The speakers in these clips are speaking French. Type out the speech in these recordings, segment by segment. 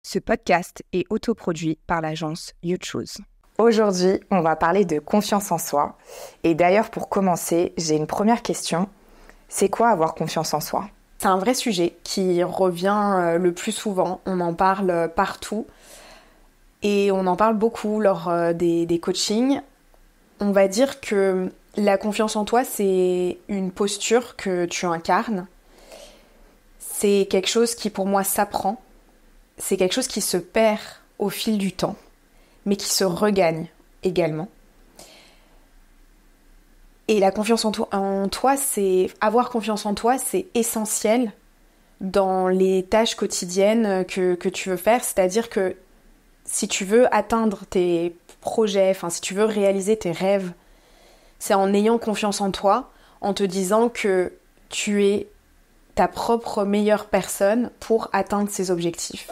Ce podcast est autoproduit par l'agence You Choose. Aujourd'hui, on va parler de confiance en soi. Et d'ailleurs, pour commencer, j'ai une première question. C'est quoi avoir confiance en soi ? C'est un vrai sujet qui revient le plus souvent. On en parle partout et on en parle beaucoup lors des coachings. On va dire que la confiance en toi, c'est une posture que tu incarnes. C'est quelque chose qui, pour moi, s'apprend. C'est quelque chose qui se perd au fil du temps, mais qui se regagne également. Et la confiance en toi, c'est avoir confiance en toi, c'est essentiel dans les tâches quotidiennes que tu veux faire. C'est-à-dire que si tu veux atteindre tes projets, si tu veux réaliser tes rêves, c'est en ayant confiance en toi, en te disant que tu es ta propre meilleure personne pour atteindre ces objectifs.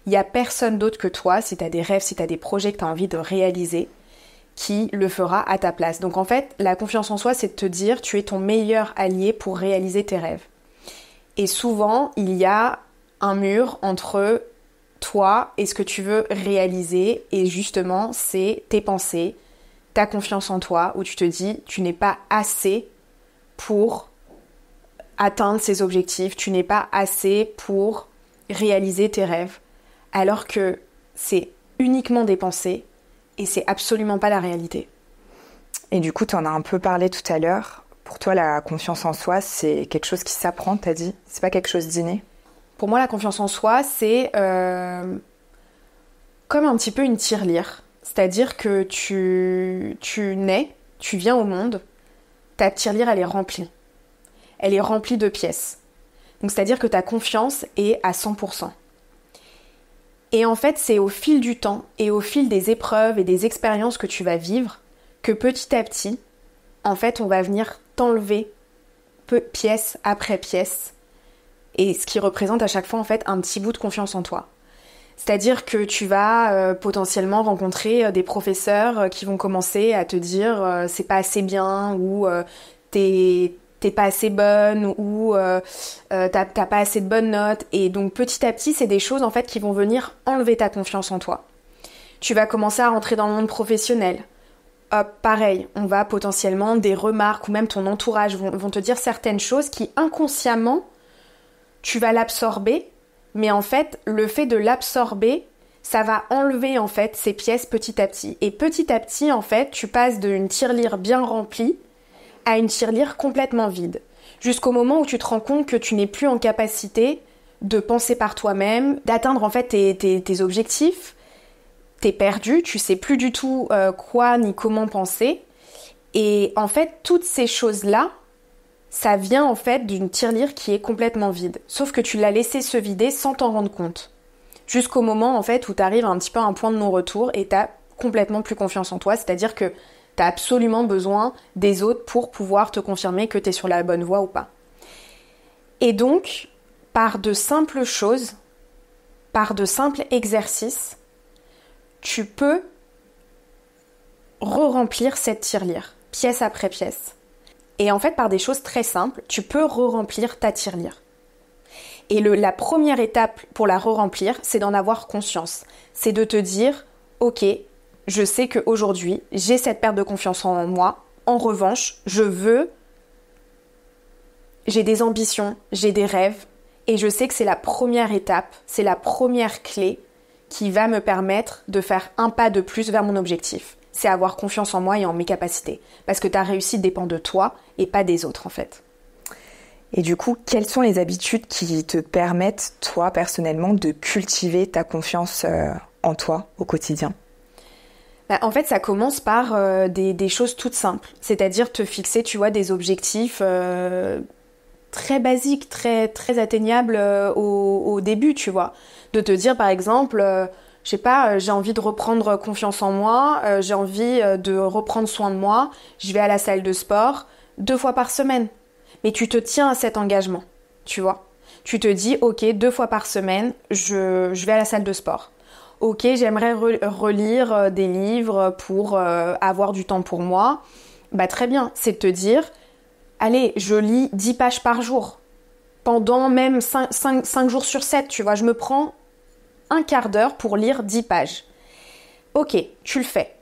Il n'y a personne d'autre que toi, si tu as des rêves, si tu as des projets que tu as envie de réaliser, qui le fera à ta place. Donc en fait, la confiance en soi, c'est de te dire tu es ton meilleur allié pour réaliser tes rêves. Et souvent, il y a un mur entre toi et ce que tu veux réaliser. Et justement, c'est tes pensées, ta confiance en toi, où tu te dis tu n'es pas assez pour atteindre ces objectifs, tu n'es pas assez pour réaliser tes rêves. Alors que c'est uniquement des pensées et c'est absolument pas la réalité. Et du coup, tu en as un peu parlé tout à l'heure. Pour toi, la confiance en soi, c'est quelque chose qui s'apprend, t'as dit ? C'est pas quelque chose d'inné ? Pour moi, la confiance en soi, c'est comme un petit peu une tirelire. C'est-à-dire que tu nais, tu viens au monde, ta tirelire, elle est remplie. Elle est remplie de pièces. Donc, c'est-à-dire que ta confiance est à 100%. Et en fait, c'est au fil du temps et au fil des épreuves et des expériences que tu vas vivre que petit à petit, en fait, on va venir t'enlever pièce après pièce, et ce qui représente à chaque fois en fait un petit bout de confiance en toi. C'est-à-dire que tu vas potentiellement rencontrer des professeurs qui vont commencer à te dire c'est pas assez bien, ou t'es pas assez bonne, ou t'as pas assez de bonnes notes. Et donc petit à petit, c'est des choses en fait qui vont venir enlever ta confiance en toi. Tu vas commencer à rentrer dans le monde professionnel. Hop, pareil, on va potentiellement des remarques, ou même ton entourage vont te dire certaines choses qui inconsciemment, tu vas l'absorber, mais en fait, le fait de l'absorber, ça va enlever en fait ces pièces petit à petit. Et petit à petit, en fait, tu passes d'une tirelire bien remplie à une tirelire complètement vide. Jusqu'au moment où tu te rends compte que tu n'es plus en capacité de penser par toi-même, d'atteindre en fait tes objectifs. T'es perdu, tu sais plus du tout quoi ni comment penser. Et en fait, toutes ces choses-là, ça vient en fait d'une tirelire qui est complètement vide. Sauf que tu l'as laissé se vider sans t'en rendre compte. Jusqu'au moment en fait où tu arrives un petit peu à un point de non-retour et t'as complètement plus confiance en toi. C'est-à-dire que t'as absolument besoin des autres pour pouvoir te confirmer que t'es sur la bonne voie ou pas. Et donc, par de simples choses, par de simples exercices, tu peux re-remplir cette tirelire, pièce après pièce. Et en fait, par des choses très simples, tu peux re-remplir ta tirelire. Et la première étape pour la re-remplir, c'est d'en avoir conscience. C'est de te dire, ok, je sais qu'aujourd'hui, j'ai cette perte de confiance en moi. En revanche, j'ai des ambitions, j'ai des rêves. Et je sais que c'est la première étape, c'est la première clé qui va me permettre de faire un pas de plus vers mon objectif. C'est avoir confiance en moi et en mes capacités. Parce que ta réussite dépend de toi et pas des autres, en fait. Et du coup, quelles sont les habitudes qui te permettent, toi, personnellement, de cultiver ta confiance en toi au quotidien ? En fait, ça commence par des choses toutes simples. C'est-à-dire te fixer, tu vois, des objectifs très basiques, très, très atteignables au début, tu vois. De te dire, par exemple, je sais pas, j'ai envie de reprendre confiance en moi, j'ai envie de reprendre soin de moi, je vais à la salle de sport 2 fois par semaine. Mais tu te tiens à cet engagement, tu vois. Tu te dis, ok, 2 fois par semaine, je vais à la salle de sport. Ok, j'aimerais relire des livres pour avoir du temps pour moi. Bah très bien, c'est de te dire, allez, je lis 10 pages par jour. Pendant même 5 jours sur 7, tu vois, je me prends un quart d'heure pour lire 10 pages. Ok, tu le fais.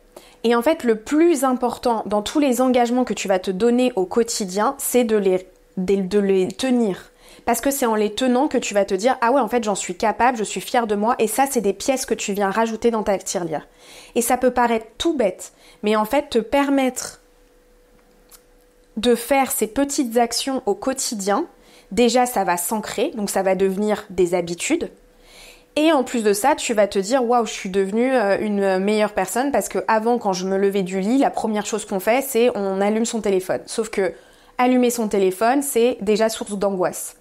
Et en fait, le plus important dans tous les engagements que tu vas te donner au quotidien, c'est de les tenir. Parce que c'est en les tenant que tu vas te dire « Ah ouais, en fait, j'en suis capable, je suis fière de moi. » Et ça, c'est des pièces que tu viens rajouter dans ta tirelire. Et ça peut paraître tout bête, mais en fait, te permettre de faire ces petites actions au quotidien, déjà, ça va s'ancrer, donc ça va devenir des habitudes. Et en plus de ça, tu vas te dire « Waouh, je suis devenue une meilleure personne parce qu'avant, quand je me levais du lit, la première chose qu'on fait, c'est on allume son téléphone. » Sauf que allumer son téléphone, c'est déjà source d'angoisse.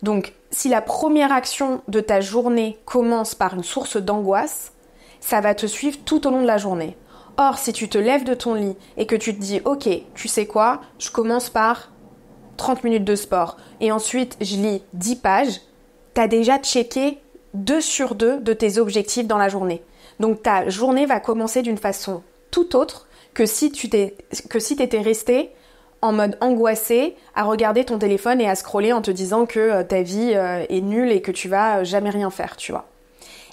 Donc, si la première action de ta journée commence par une source d'angoisse, ça va te suivre tout au long de la journée. Or, si tu te lèves de ton lit et que tu te dis « Ok, tu sais quoi, je commence par 30 minutes de sport et ensuite je lis 10 pages », tu as déjà checké 2 sur 2 de tes objectifs dans la journée. Donc, ta journée va commencer d'une façon tout autre que si tu étais resté en mode angoissé à regarder ton téléphone et à scroller en te disant que ta vie est nulle et que tu vas jamais rien faire, tu vois.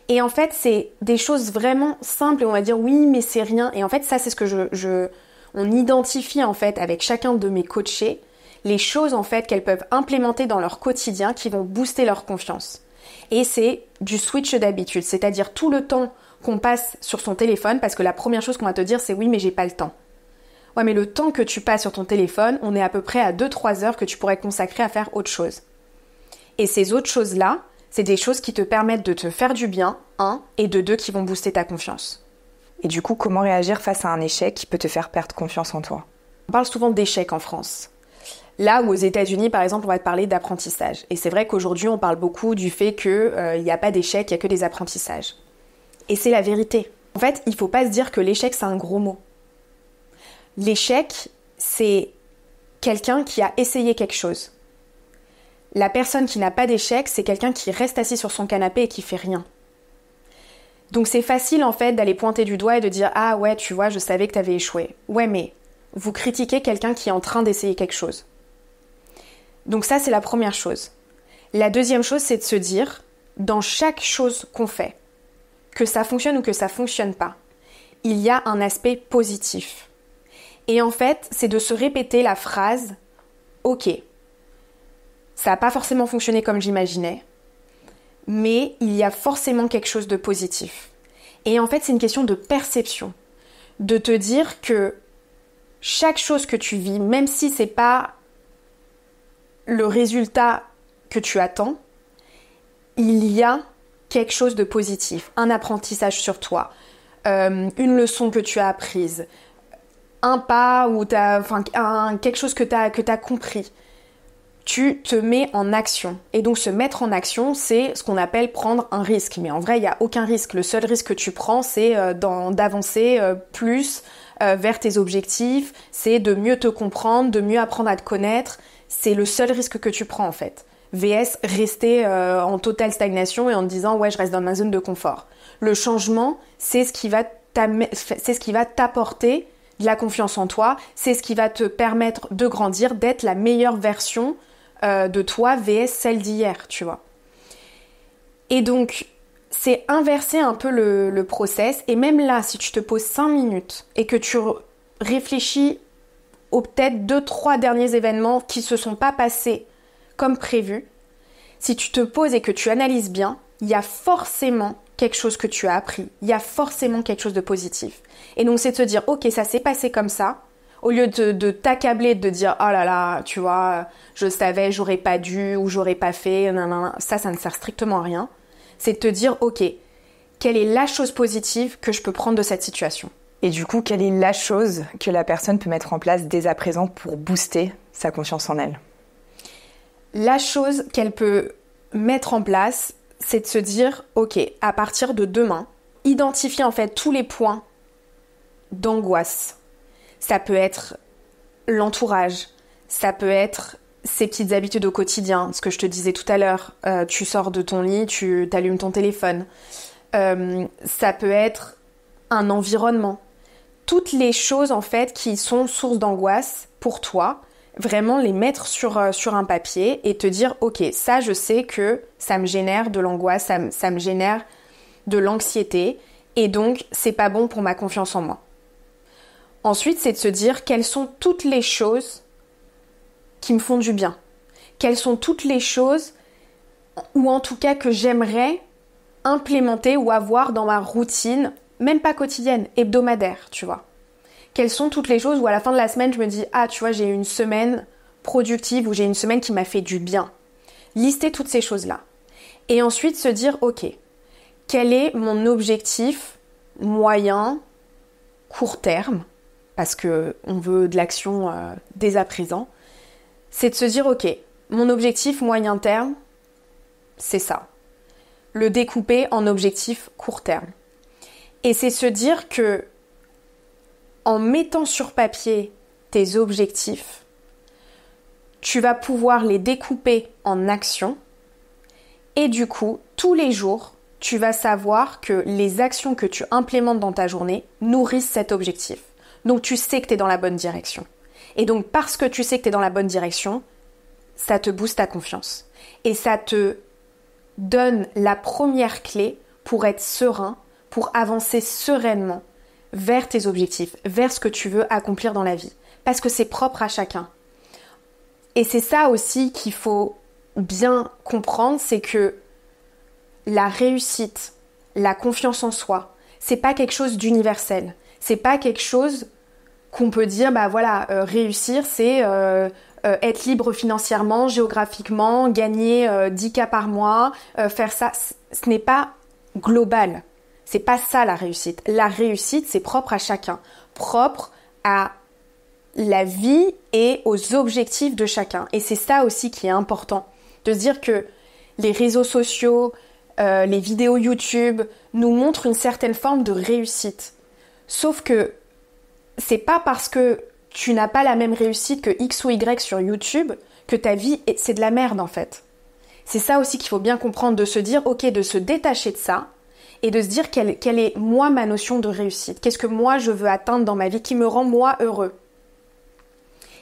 Et en fait, c'est des choses vraiment simples et on va dire oui, mais c'est rien. Et en fait, ça, c'est ce que on identifie en fait avec chacun de mes coachés, les choses en fait qu'elles peuvent implémenter dans leur quotidien qui vont booster leur confiance. Et c'est du switch d'habitude, c'est-à-dire tout le temps qu'on passe sur son téléphone, parce que la première chose qu'on va te dire, c'est oui, mais j'ai pas le temps. Ouais, mais le temps que tu passes sur ton téléphone, on est à peu près à 2-3 heures que tu pourrais consacrer à faire autre chose. Et ces autres choses-là, c'est des choses qui te permettent de te faire du bien, 1, et de 2, qui vont booster ta confiance. Et du coup, comment réagir face à un échec qui peut te faire perdre confiance en toi? On parle souvent d'échec en France. Là où aux États-Unis, par exemple, on va te parler d'apprentissage. Et c'est vrai qu'aujourd'hui, on parle beaucoup du fait qu'il n'y a pas d'échec, il n'y a que des apprentissages. Et c'est la vérité. En fait, il ne faut pas se dire que l'échec, c'est un gros mot. L'échec, c'est quelqu'un qui a essayé quelque chose. La personne qui n'a pas d'échec, c'est quelqu'un qui reste assis sur son canapé et qui fait rien. Donc c'est facile en fait d'aller pointer du doigt et de dire « Ah ouais, tu vois, je savais que t'avais échoué. » Ouais, mais vous critiquez quelqu'un qui est en train d'essayer quelque chose. Donc ça, c'est la première chose. La deuxième chose, c'est de se dire, dans chaque chose qu'on fait, que ça fonctionne ou que ça fonctionne pas, il y a un aspect positif. Et en fait, c'est de se répéter la phrase « Ok, ça n'a pas forcément fonctionné comme j'imaginais, mais il y a forcément quelque chose de positif. » Et en fait, c'est une question de perception. De te dire que chaque chose que tu vis, même si c'est pas le résultat que tu attends, il y a quelque chose de positif, un apprentissage sur toi, une leçon que tu as apprise, un pas ou quelque chose que t'as compris. Tu te mets en action. Et donc se mettre en action, c'est ce qu'on appelle prendre un risque. Mais en vrai, il n'y a aucun risque. Le seul risque que tu prends, c'est d'avancer plus vers tes objectifs, c'est de mieux te comprendre, de mieux apprendre à te connaître. C'est le seul risque que tu prends en fait. VS, rester en totale stagnation et en te disant « ouais, je reste dans ma zone de confort ». Le changement, c'est ce qui va t'apporter de la confiance en toi, c'est ce qui va te permettre de grandir, d'être la meilleure version de toi VS celle d'hier, tu vois. Et donc, c'est inverser un peu le process. Et même là, si tu te poses 5 minutes et que tu réfléchis aux peut-être 2-3 derniers événements qui ne se sont pas passés comme prévu, si tu te poses et que tu analyses bien, il y a forcément quelque chose que tu as appris. Il y a forcément quelque chose de positif. Et donc, c'est de se dire, ok, ça s'est passé comme ça, au lieu de t'accabler, de dire, oh là là, tu vois, je savais, j'aurais pas dû ou j'aurais pas fait, nanana. Ça ne sert strictement à rien. C'est de te dire, ok, quelle est la chose positive que je peux prendre de cette situation? Et du coup, quelle est la chose que la personne peut mettre en place dès à présent pour booster sa confiance en elle? La chose qu'elle peut mettre en place, c'est de se dire, ok, à partir de demain, identifier en fait tous les points d'angoisse. Ça peut être l'entourage, ça peut être ses petites habitudes au quotidien, ce que je te disais tout à l'heure, tu sors de ton lit, tu t'allumes ton téléphone, ça peut être un environnement. Toutes les choses en fait qui sont source d'angoisse pour toi, vraiment les mettre sur un papier et te dire ok, ça je sais que ça me génère de l'angoisse, ça me génère de l'anxiété, et donc c'est pas bon pour ma confiance en moi. Ensuite, c'est de se dire quelles sont toutes les choses qui me font du bien. Quelles sont toutes les choses, ou en tout cas que j'aimerais implémenter ou avoir dans ma routine, même pas quotidienne, hebdomadaire, tu vois. Quelles sont toutes les choses où à la fin de la semaine, je me dis « Ah, tu vois, j'ai eu une semaine productive ou j'ai une semaine qui m'a fait du bien. » Lister toutes ces choses-là. Et ensuite se dire « Ok, quel est mon objectif moyen, court terme ?» parce qu'on veut de l'action dès à présent. C'est de se dire « Ok, mon objectif moyen terme, c'est ça. » Le découper en objectif court terme. Et c'est se dire que en mettant sur papier tes objectifs, tu vas pouvoir les découper en actions et du coup, tous les jours, tu vas savoir que les actions que tu implémentes dans ta journée nourrissent cet objectif. Donc tu sais que tu es dans la bonne direction. Et donc parce que tu sais que tu es dans la bonne direction, ça te booste ta confiance. Et ça te donne la première clé pour être serein, pour avancer sereinement vers tes objectifs, vers ce que tu veux accomplir dans la vie. Parce que c'est propre à chacun. Et c'est ça aussi qu'il faut bien comprendre, c'est que la réussite, la confiance en soi, c'est pas quelque chose d'universel. C'est pas quelque chose qu'on peut dire, bah voilà, réussir, c'est être libre financièrement, géographiquement, gagner 10K par mois, faire ça. Ce n'est pas global. C'est pas ça la réussite. La réussite, c'est propre à chacun, propre à la vie et aux objectifs de chacun. Et c'est ça aussi qui est important, de se dire que les réseaux sociaux, les vidéos YouTube nous montrent une certaine forme de réussite. Sauf que c'est pas parce que tu n'as pas la même réussite que X ou Y sur YouTube que ta vie, c'est de la merde en fait. C'est ça aussi qu'il faut bien comprendre, de se dire, ok, de se détacher de ça et de se dire quelle est moi ma notion de réussite. Qu'est-ce que moi je veux atteindre dans ma vie qui me rend moi heureux?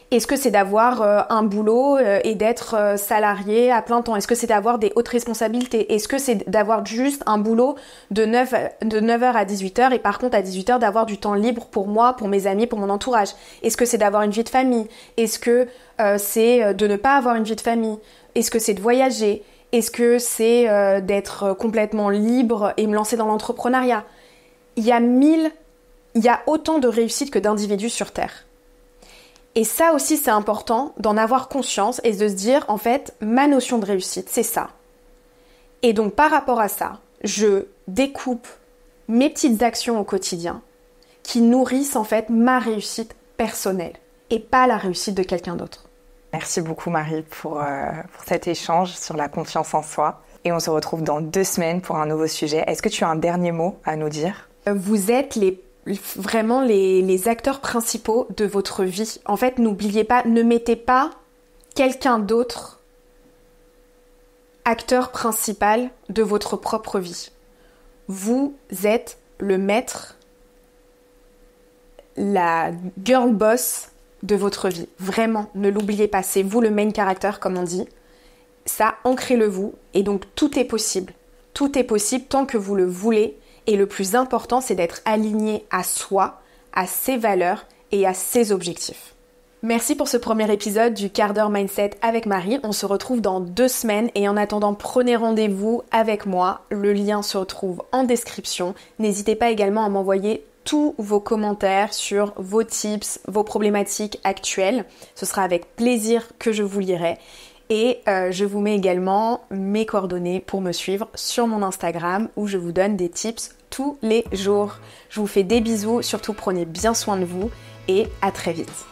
Est-ce que c'est d'avoir un boulot et d'être salarié à plein temps? Est-ce que c'est d'avoir des hautes responsabilités? Est-ce que c'est d'avoir juste un boulot de 9h à 18h et par contre à 18h d'avoir du temps libre pour moi, pour mes amis, pour mon entourage? Est-ce que c'est d'avoir une vie de famille? Est-ce que c'est de ne pas avoir une vie de famille? Est-ce que c'est de voyager? Est-ce que c'est d'être complètement libre et me lancer dans l'entrepreneuriat? Il y a autant de réussites que d'individus sur Terre. Et ça aussi, c'est important d'en avoir conscience et de se dire, en fait, ma notion de réussite, c'est ça. Et donc, par rapport à ça, je découpe mes petites actions au quotidien qui nourrissent, en fait, ma réussite personnelle et pas la réussite de quelqu'un d'autre. Merci beaucoup, Marie, pour cet échange sur la confiance en soi. Et on se retrouve dans 2 semaines pour un nouveau sujet. Est-ce que tu as un dernier mot à nous dire? Vous êtes vraiment les acteurs principaux de votre vie. En fait, n'oubliez pas, ne mettez pas quelqu'un d'autre acteur principal de votre propre vie. Vous êtes le maître, la girl boss de votre vie. Vraiment, ne l'oubliez pas. C'est vous le main character, comme on dit. Ça, ancrez-le vous. Et donc, tout est possible. Tout est possible tant que vous le voulez. Et le plus important, c'est d'être aligné à soi, à ses valeurs et à ses objectifs. Merci pour ce premier épisode du quart d'heure mindset avec Marie. On se retrouve dans 2 semaines et en attendant, prenez rendez-vous avec moi. Le lien se retrouve en description. N'hésitez pas également à m'envoyer tous vos commentaires sur vos tips, vos problématiques actuelles. Ce sera avec plaisir que je vous lirai. Et je vous mets également mes coordonnées pour me suivre sur mon Instagram où je vous donne des tips tous les jours. Je vous fais des bisous, surtout prenez bien soin de vous et à très vite.